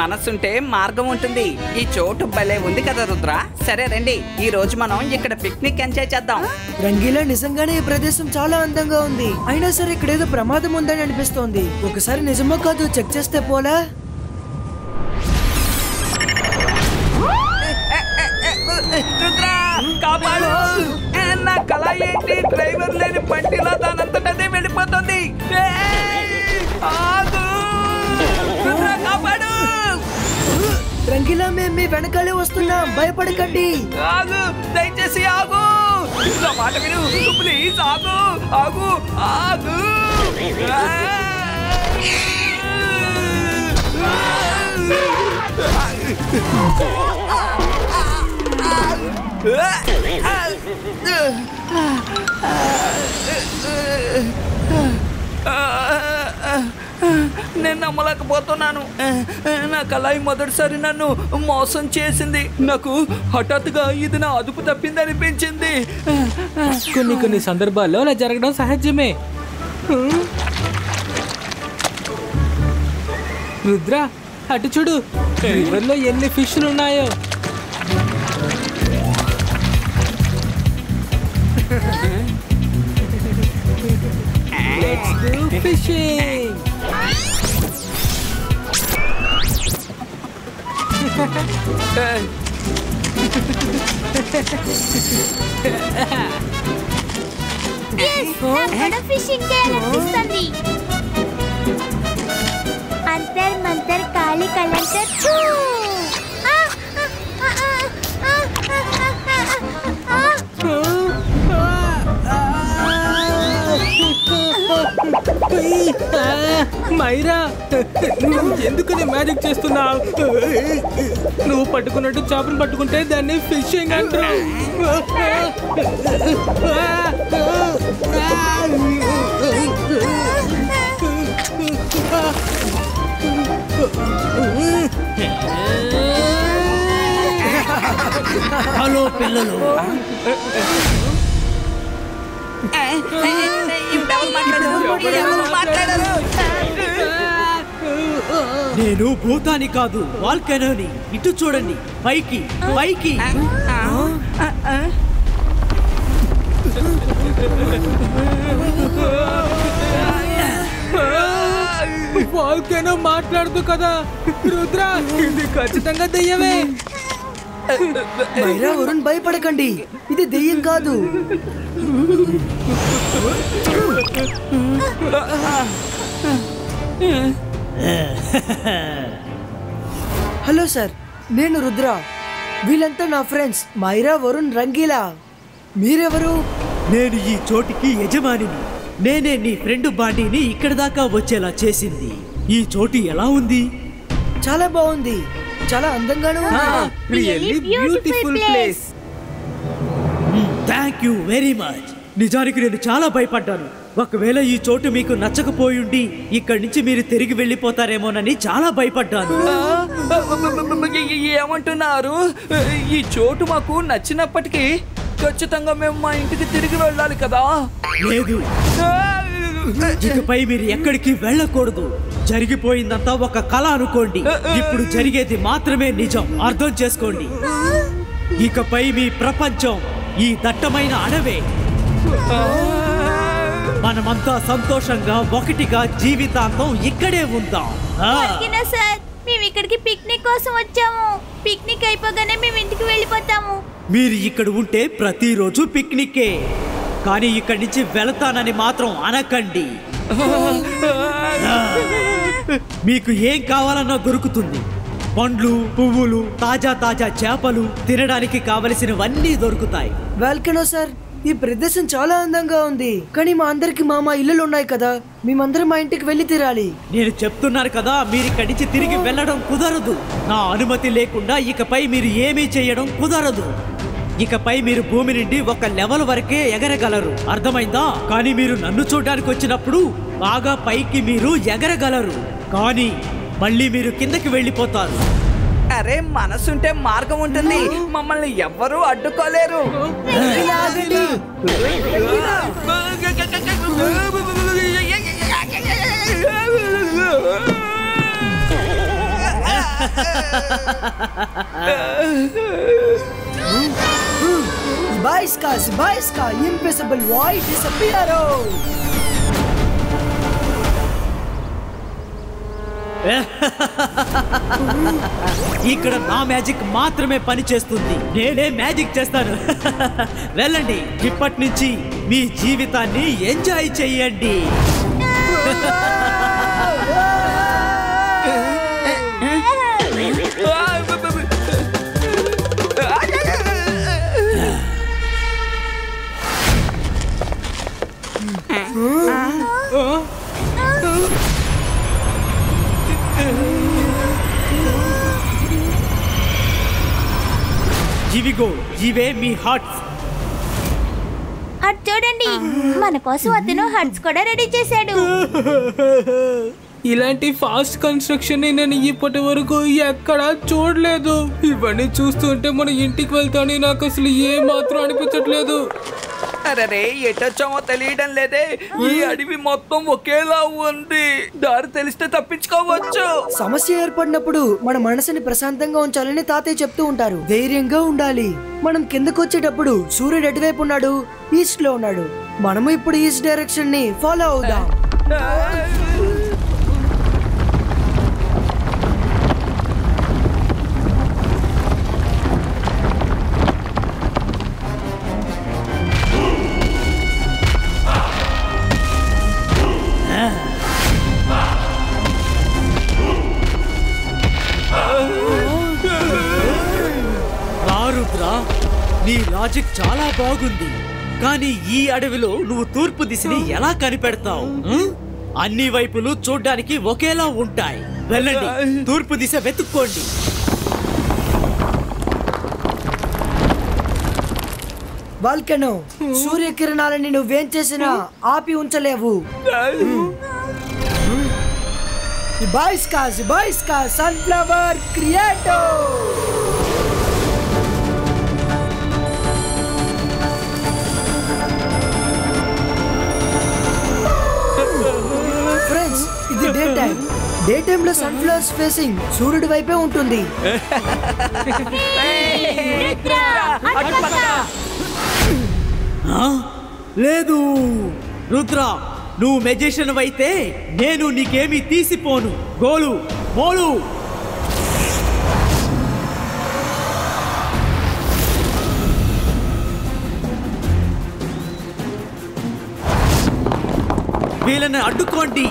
మనసుంటే మార్గం ఉంటుంది. ఈ చోటు భలే ఉంది కదా రుద్ర. సరే రండి, ఈ రోజు మనం ఇక్కడ పిక్నిక్ ఎంజాయ్ చేద్దాం. రంగీలా నిజంగానే ఈ ప్రదేశం చాలా అందంగా ఉంది. అయినా సరే ఇక్కడ ఏదో ప్రమాదం ఉందని అనిపిస్తోంది. ఒకసారి నిజమో కాదు చెక్ చేస్తే పోలా? రుద్ర కాపాడు. నా కళ ఏంటి? డ్రైవర్ లేని బండిలో దానంతటదే వెళ్ళిపోతుంది. ఆగు రుద్ర, కాపాడు. రంగీలా మేము మీ వెనకాలే వస్తున్నాం, భయపడకండి. ఆగు, దయచేసి ఆగు. నా మాట విను ప్లీజ్. ఆగు ఆగు ఆగు. నేను నమ్మలేకపోతున్నాను. నా కళాయి మొదటిసారి నన్ను మోసం చేసింది. నాకు హఠాత్తుగా ఇది నా అదుపు తప్పింది అనిపించింది. కొన్ని సందర్భాల్లో అలా జరగడం సహజమే. రుద్ర అటు చూడు, రివర్లో ఎన్ని ఫిష్లు ఉన్నాయో. Let's do fishing. ఫిషింగ్ చేయాలనిపిస్తుంది. అంతర్ మంతర్ కాలి కలంటర్ చూ. మైరా, నువ్వు ఎందుకని మ్యాజిక్ చేస్తున్నావు? నువ్వు పట్టుకున్నట్టు చేపను పట్టుకుంటే దాన్ని ఫిషింగ్ అంటారు. హలో పిల్లలు, నేను భూతాని కాదు, వాల్కెనోని. ఇటు చూడండి, పైకి పైకి. వాల్కెనో మాట్లాడుతూ కదా రుద్ర, ఇది ఖచ్చితంగా దెయ్యమే. మైరా, వరుణ్ భయపడకండి, ఇది దెయ్యం కాదు. హలో సార్, నేను రుద్ర. వీళ్ళంతా నా ఫ్రెండ్స్ మైరా, వరుణ్, రంగీలా. మీరెవరు? నేను ఈ చోటికి యజమానిని. నేనే నీ ఫ్రెండ్ బాండీని ఇక్కడ దాకా వచ్చేలా చేసింది. ఈ చోటు ఎలా ఉంది? చాలా బాగుంది, చాలా అందంగానూ ఉంది. Really beautiful place. Thank you very much. నిజానికి నేను చాలా భయపడ్డాను. ఒకవేళ ఈ చోటు మీకు నచ్చకపోయుండి ఇక్కడి నుంచి మీరు తిరిగి వెళ్ళిపోతారేమోనని చాలా భయపడ్డాను. ఏమంటున్నారు? ఈ చోటు మాకు నచ్చినప్పటికీ ఖచ్చితంగా మేము మా ఇంటికి తిరిగి వెళ్ళాలి కదా. లేదు, ఇకపై మీరు ఎక్కడికి వెళ్ళకూడదు. జరిగిపోయిందంతా ఒక కళ అనుకోండి. ఇప్పుడు జరిగేది మాత్రమే నిజం, అర్థం చేసుకోండి. ఇకపై మీ ప్రపంచం ఈ దట్టమైన అడవే. మనమంతా సంతోషంగా ఒకటిగా జీవితాంతం ఇక్కడే ఉందాం. సార్, మేము ఇక్కడికి పిక్నిక్ కోసం వచ్చాము. పిక్నిక్ అయిపోగానే మేము ఇంటికి వెళ్ళిపోతాము. మీరు ఇక్కడ ఉంటే ప్రతిరోజు పిక్నికే, కానీ ఇక్కడి నుంచి వెళతానని మాత్రం అనకండి. మీకు ఏం కావాలన్నా దొరుకుతుంది. పండ్లు, పువ్వులు, తాజా తాజా చేపలు, తినడానికి కావలసినవన్నీ దొరుకుతాయి. వాల్కెనో సార్, ఈ ప్రదేశం చాలా అందంగా ఉంది. కానీ మా అందరికి మా ఇల్లులు ఉన్నాయి కదా, మేమందరం మా ఇంటికి వెళ్ళి తీరాలి. నేను చెప్తున్నాను కదా, మీరు ఇక్కడి నుంచి తిరిగి వెళ్ళడం కుదరదు. నా అనుమతి లేకుండా ఇకపై మీరు ఏమీ చేయడం కుదరదు. ఇకపై మీరు భూమి నుండి ఒక లెవెల్ వరకే ఎగరగలరు, అర్థమైందా? కానీ మీరు నన్ను చూడడానికి వచ్చినప్పుడు బాగా పైకి మీరు ఎగరగలరు, కానీ మళ్ళీ మీరు కిందకి వెళ్ళిపోతారు. అరే, మనసుంటే మార్గం ఉంటుంది. మమ్మల్ని ఎవ్వరూ అడ్డుకోలేరు. Ibaiska, invisible void disappearo. ఇక్కడ నా మ్యాజిక్ మాత్రమే పని చేస్తుంది. నేనే మ్యాజిక్ చేస్తాను. వెళ్ళండి, ఇప్పటి నుంచి మీ జీవితాన్ని ఎంజాయ్ చెయ్యండి. ఇవిగో ఇవే మీ హార్ట్స్. అటు చూడండి, మన కోసం అతను హట్స్ కూడా రెడీ చేశాడు. ఇలాంటి ఫాస్ట్ కన్స్ట్రక్షన్ ని నేను ఇప్పటి వరకు ఎక్కడా చూడలేదు. ఇవన్నీ చూస్తుంటే మన ఇంటికి వెళ్తానని నాకు అసలు ఏ మాత్రం అనిపించట్లేదు. అరే ఎటొచ్చామో తెలియడం లేదే. ఈ అడవి మొత్తం ఒకేలా ఉంది. దారి తెలిస్తే తప్పించుకోవచ్చు. సమస్య ఏర్పడినప్పుడు మన మనసుని ప్రశాంతంగా ఉంచాలని తాతయ్య చెప్తూ ఉంటారు. ధైర్యంగా ఉండాలి. మనం కిందకు వచ్చేటప్పుడు సూర్యుడు ఎటువైపు ఉన్నాడు? ఈస్ట్ లో ఉన్నాడు. మనము ఇప్పుడు ఈస్ట్ డైరెక్షన్ ని ఫాలో అవుదాం. నీ లాజిక్ చాలా బాగుంది, కానీ ఈ అడవిలో నువ్వు తూర్పు దిశని ఎలా కనిపెడతావు? అన్ని వైపులు చూడ్డానికి ఒకేలా ఉంటాయి. వెళ్ళండి, తూర్పు దిశ వెతుక్కోండి. వాల్కెనో, సూర్యకిరణాలని నువ్వేం చేసినా ఆపి ఉంచలేవు. Ibaiska, sunflower creator. ఫ్రెండ్స్, ఇది డే టైమ్ లో సన్ఫ్లవర్స్ ఫేసింగ్ సూర్యుడి వైపే ఉంటుంది. లేదు రుద్ర, నువ్వు మెజిషియన్ అయితే నేను నీకేమీ తీసిపోను. గోలు మోలు. వీళ్ళని అడ్డుకోండి.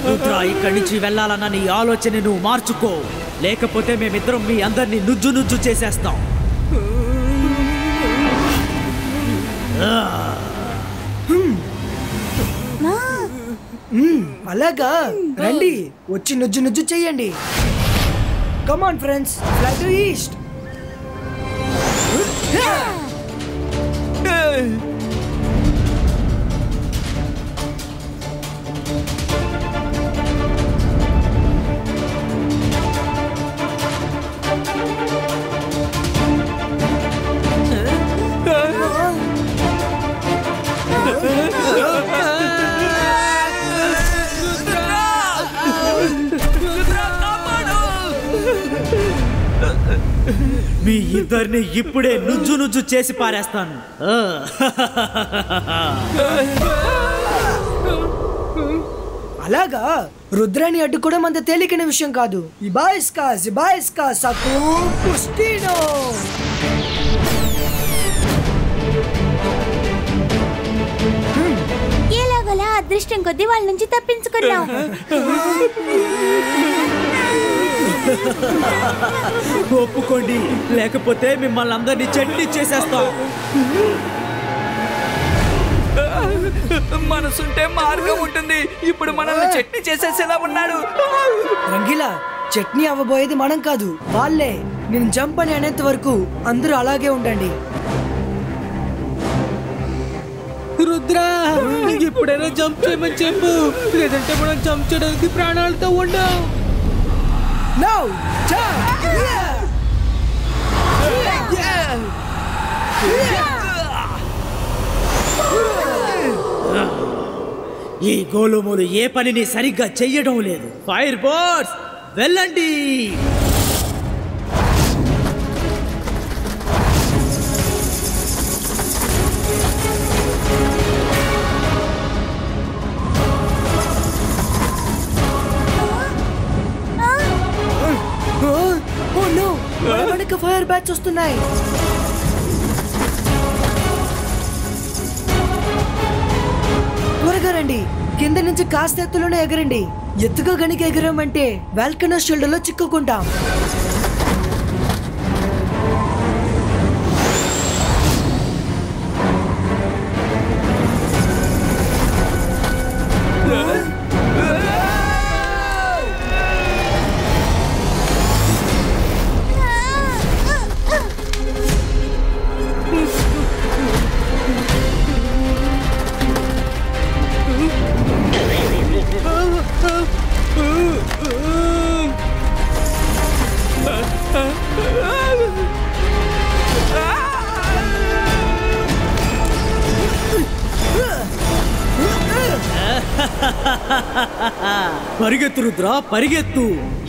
రుద్ర, ఇక్కడి నుంచి వెళ్ళాలన్న నీ ఆలోచన నువ్వు మార్చుకో, లేకపోతే మేమిద్దరం మీ అందరినీ నుజ్జు చేసేస్తాం. అలాగా, రండి, వచ్చి నుజ్జు చెయ్యండి. Come on friends, fly to east. మీ ఇద్దరిని ఇప్పుడే నుజ్జు చేసి పారేస్తాను. అలాగా, రుద్రాన్ని అడ్డుకోవడం అంత తేలికైన విషయం కాదు. ఇబాయిస్కా సకు పుస్టినో. ఎలాగోలా అదృష్టం కొద్దీ వాళ్ళ నుంచి తప్పించుకున్నాం. ఒప్పుకోండి, లేకపోతే మిమ్మల్ని అందరినీ చట్నీ చేసేస్తాం. మనసుంటే మార్గం ఉంటుంది. ఇప్పుడు మనల్ని చట్నీ చేసేసేలా ఉన్నాడు. రంగీలా, చట్నీ అవ్వబోయేది మనం కాదు, వాళ్ళే. నేను జంప్ అని అనేంత వరకు అందరూ అలాగే ఉండండి. రుద్ర, ఎప్పుడైనా జంప్ చేయమని చెప్పు, లేదంటే మనం జంప్ చేయడానికి ప్రాణాలతో ఉండం. Now, jump! ఈ గోలుములు ఏ పనిని సరిగ్గా చెయ్యడం లేదు. ఫైర్ బోర్డ్స్ వెళ్ళండి. మనకి ఫైర్ బ్యాట్స్ వస్తున్నాయి. త్వరగా రండి, కింద నుంచి కాస్త ఎత్తులోనే ఎగరండి. ఎత్తుగా గనికి ఎగరామంటే వాల్కనో షెల్టర్ లో చిక్కుకుంటాం. పరిగెత్తు రుద్ర, పరిగెత్తు.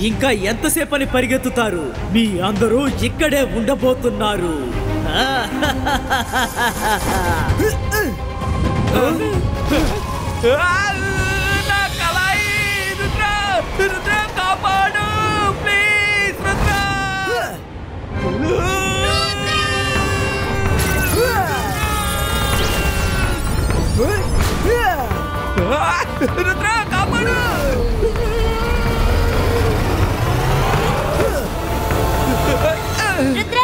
ఇంకా ఎంతసేపని పరిగెత్తుతారు? మీ అందరూ ఇక్కడే ఉండబోతున్నారు. నా కళాయి! రుద్ర, రుద్ర కాపాడు ప్లీజ్. రుద్ర కాపాడు. రుద్ర,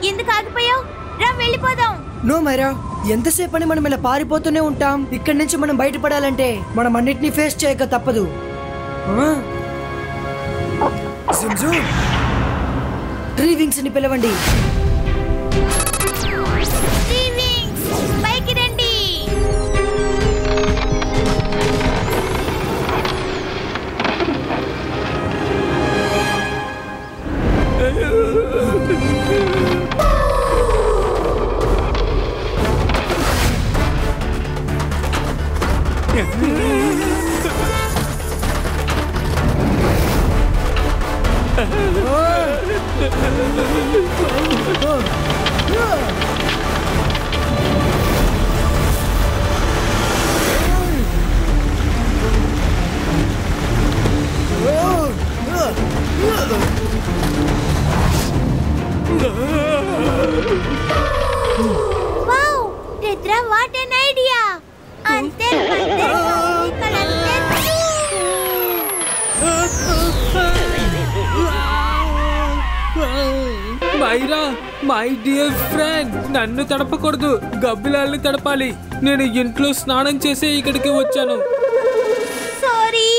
ఎందుకు ఆగిపోయావు? రా వెళ్ళిపోదాం. నో మైరా, ఎంతసేపు అని మనం ఇలా పారిపోతూనే ఉంటాం? ఇక్కడి నుంచి మనం బయటపడాలంటే మనం అన్నిటినీ ఫేస్ చేయక తప్పదు. ట్రీ వింగ్స్ ని పిలవండి. పైకి రండి. Wow, Rudra, what an idea. అంతే మైరా, మై డియర్ ఫ్రెండ్, నన్ను తడపకూడదు, గబ్బిలాల్ని తడపాలి. నేను ఇంట్లో స్నానం చేసే ఇక్కడికి వచ్చాను. సారీ.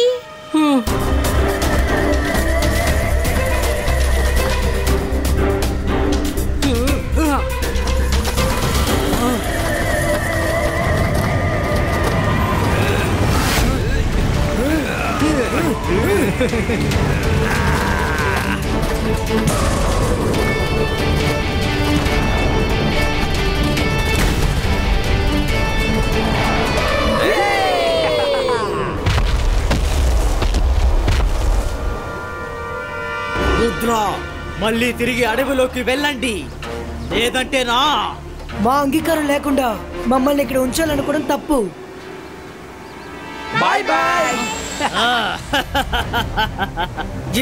రుద్ర, మళ్ళీ తిరిగి అడవిలోకి వెళ్ళండి, లేదంటే నా మా అంగీకారం లేకుండా మమ్మల్ని ఇక్కడ ఉంచాలనుకోవడం తప్పు. Bye bye.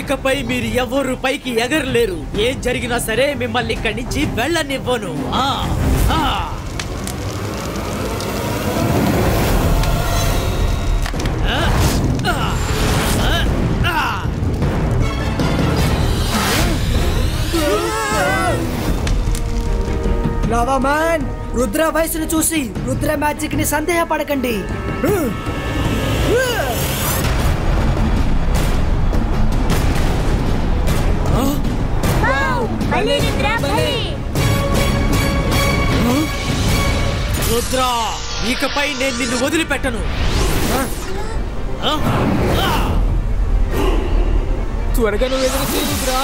ఇకపై మీరు ఎవరు పైకి ఎగరలేరు. ఏం జరిగినా సరే మిమ్మల్ని ఇక్కడి నుంచి వెళ్ళనివ్వను. లావా మ్యాన్, రుద్ర వయసును చూసి రుద్ర మ్యాజిక్ ని సందేహపడకండి. భలే రుద్ర, భలే. రుద్ర, ఇకపై నేను నిన్ను వదిలిపెట్టను. త్వరగా నువ్వు ఎదురు చేయదురా.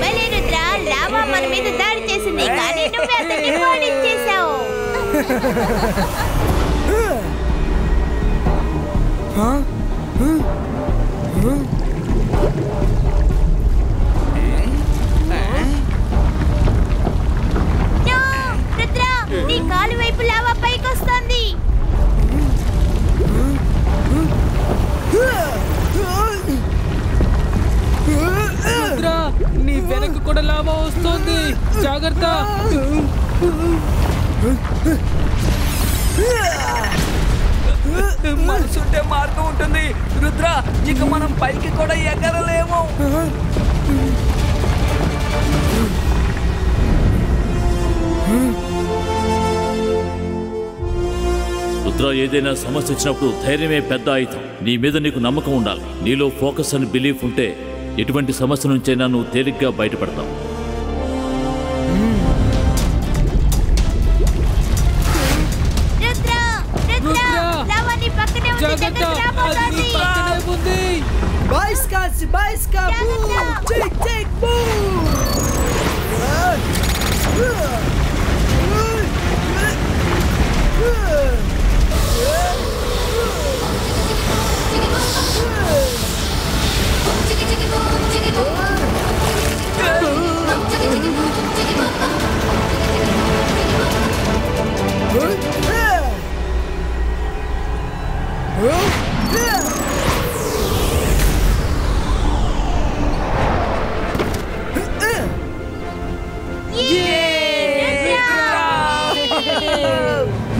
భలే రుద్ర, లావా మన మీద దాడి చేసింది కానీ నువ్వే అతన్ని పాడించేశావు. రుద్ర, నీ కాలు వైపు లావా పైకి వస్తుంది. రుద్రా, నీ వెనక కూడా లావా వస్తుంది, జాగ్రత్త. మనసుంటే మార్గం ఉంటుంది రుద్ర. ఇక మనం పైకి కూడా ఎగరలేము. రుద్ర, ఏదైనా సమస్య వచ్చినప్పుడు ధైర్యమే పెద్ద ఆయుధం. నీ మీద నీకు నమ్మకం ఉండాలి. నీలో ఫోకస్ అని బిలీఫ్ ఉంటే ఎటువంటి సమస్య నుంచైనా నువ్వు తేలిగ్గా బయటపడతావు.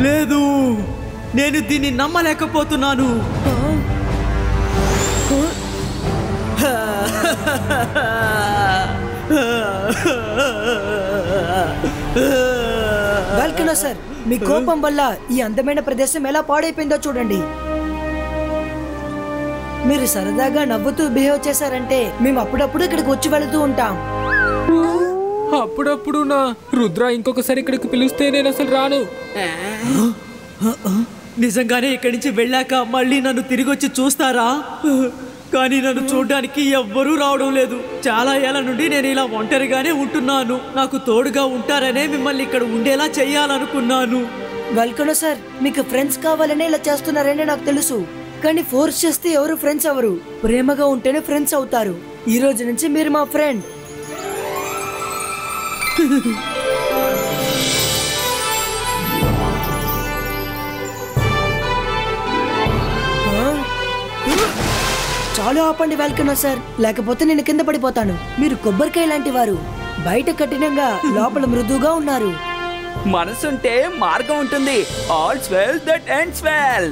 లేదు, నేను దీన్ని నమ్మలేకపోతున్నాను. వెల్కమ్ సార్, మీ కోపం వల్ల ఈ అందమైన ప్రదేశం ఎలా పాడైపోయిందో చూడండి. మీరు సరదాగా నవ్వుతూ బిహేవ్ చేశారంటే మేము అప్పుడప్పుడు ఇక్కడికి వచ్చి వెళుతూ ఉంటాం. అప్పుడప్పుడు నా రుద్ర ఇంకొకసారి ఇక్కడికి పిలిస్తే నేను అసలు రాను. నిజంగానే ఇక్కడి నుంచి వెళ్ళాక మళ్ళీ నన్ను తిరిగి వచ్చి చూస్తారా? కానీ నన్ను చూడడానికి ఎవ్వరూ రావడం లేదు. చాలా ఏళ్ల నుండి నేను ఇలా ఒంటరిగానే ఉంటున్నాను. నాకు తోడుగా ఉంటారనే మిమ్మల్ని ఇక్కడ ఉండేలా చెయ్యాలనుకున్నాను. వెల్కమ్ సార్, మీకు ఫ్రెండ్స్ కావాలనే ఇలా చేస్తున్నారని నాకు తెలుసు. కానీ ఫోర్స్ చేస్తే ఎవరు ఫ్రెండ్స్ అవరు. ప్రేమగా ఉంటేనే ఫ్రెండ్స్ అవుతారు. ఈ రోజు నుంచి మీరు మా ఫ్రెండ్. చాలా ఆపండి వెల్కమ్ సార్, లేకపోతే నేను కింద పడిపోతాను. మీరు కొబ్బరికాయ లాంటి వారు. బయట కఠినంగా, లోపల మృదువుగా ఉన్నారు. మనసుంటే మార్గం ఉంటుంది. All's well that ends well.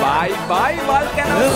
Bye bye volcano.